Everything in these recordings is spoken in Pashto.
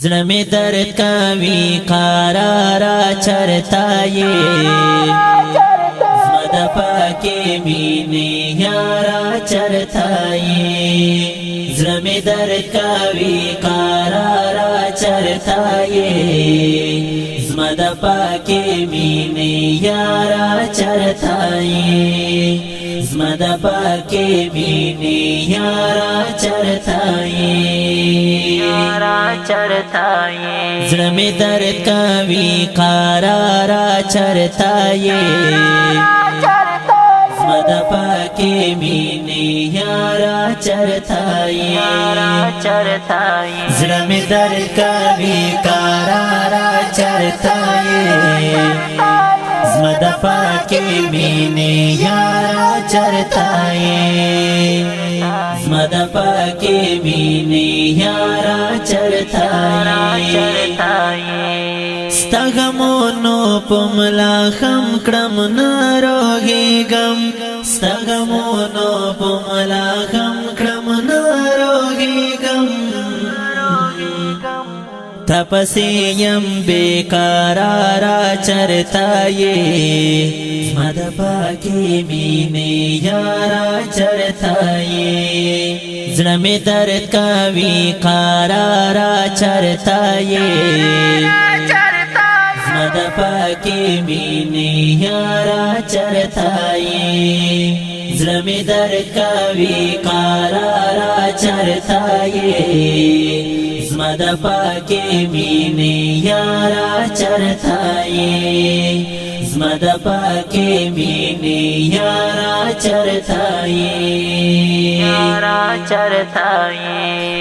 زړه می درد کوي قرارا چرتا یې زما د پاکې مینې یارا چرتا یې زړه می درد کوي قرارا چرتا یې زما د پاکې مینې یارا چرتا یې زما د پاکې مینې یارا چرتا یې زړه می درد کوي قرارا چرتا یې زما د پاکې مینې یارا چرتا یې زړه می درد کوي قرارا چرتا یې زما د پاکې مینې یارا چرتا یې زما د پاکې مینې یارا چرتا یې ستا غمونو په ملا خم کړم ناروغېږم ستا غمونو په ملا خم کړم ناروغېږم تپسی یم بیقرارا چرتا یې زما د پاکې مینې یارا چرتا یې زړه می درد کوي قرارا چرتا یې زما د پاکې مینې یارا چرتا یې زړه می درد کوي قرارا چرتا یې زما د پاکې مینې یارا چرتا یې زما د پاکې مینې یارا چرتا یې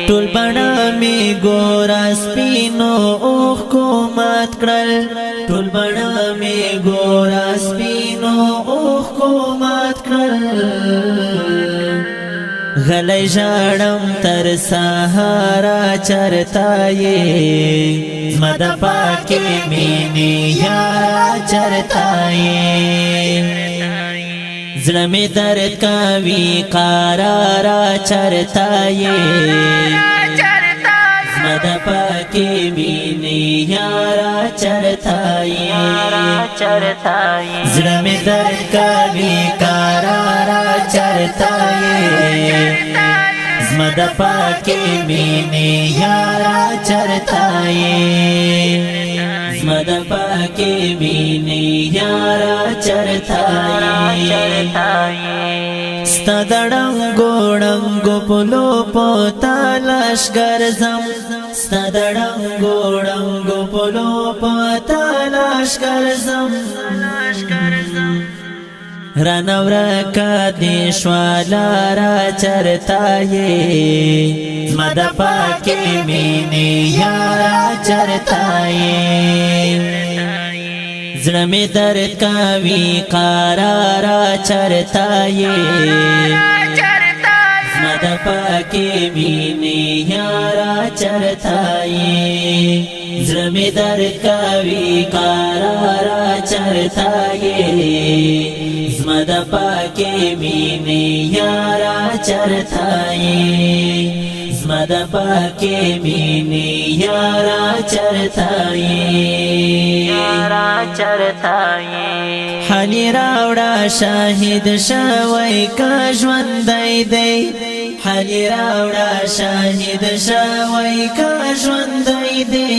ټول بڼه مې ګوره سپینو اوښکو مات کړل ټول بڼه مې ګوره سپینو اوښکو مات کړل غلی ژاړم تر سهاره چرتا یې زما د پاکې مینې یارا چرتا یې زړه می درد کوي قرارا چرتا یې زما د پاکې مینې یارا چرتا یې زړه می درد کوي قرارا چرتا یې زما د پاکې مینې یارا چرتا یې زما د پاکې مینې یارا چرتا یې ستا د ړنګو ړنګو پلو په تلاش ګرځم ستا د ړنګو ړنګو پلو په تلاش ګرځم رانه ورکه دې شوه لاره چرتا یې زما د پاکې مینې یارا چرتا یې زړه می درد کوي قرارا چرتا یې زما د پاکې مینې یارا چرتا یې زړه می درد کوي قرارا چرتا یې زما د پاکې مینې یارا چرتا یې زما د پاکې مینې یارا چرتا یې حالي راوړه شاهد شوی که ژوندی دی حالي راوړه شاهد شوی که ژوندی دی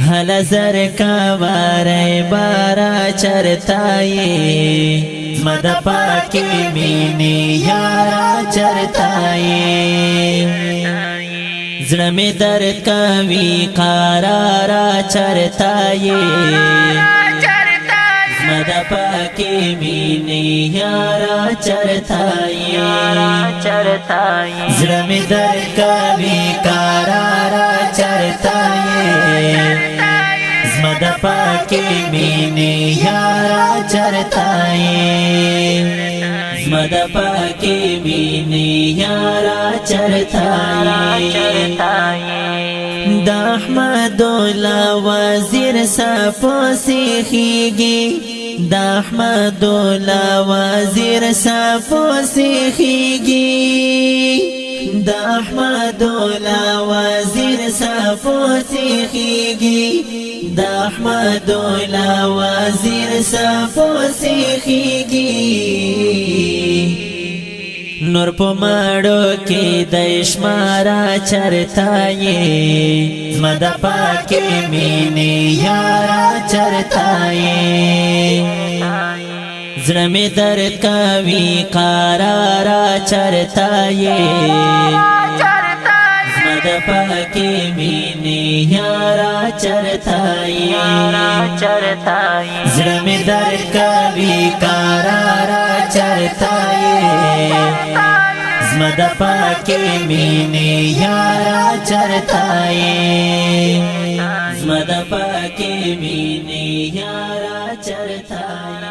هله زر کواری بارا چرتا یې زما د پاکې مینې یارا چرتا یې زړه می درد کوي قرارا چرتا یې زما د پاکې مینې یارا چرتا یې زړه می درد کوي قرارا چرتا یې زما د پاکې مینې یارا چرتا یې زما د پاکې مینې یارا چرتا یې د احمدالله وزیر صفو سیخیږي د احمدالله وزیر صفو سیخیږي دا احمد الله وزیر صفو سیخیگی دا احمد الله وزیر صفو سیخیگی نور پو ماڑو کی دشمارا چرتائی زمد پاکی مینی یارا چرتائی زرمی در کوی قرارا چرتائی زمد پاکی مینی یارا چرتائی زرمی در کوی قرارا چرتائی زمد پاکی مینی یارا چرتائی زمد پاکی مینی یارا چرتائی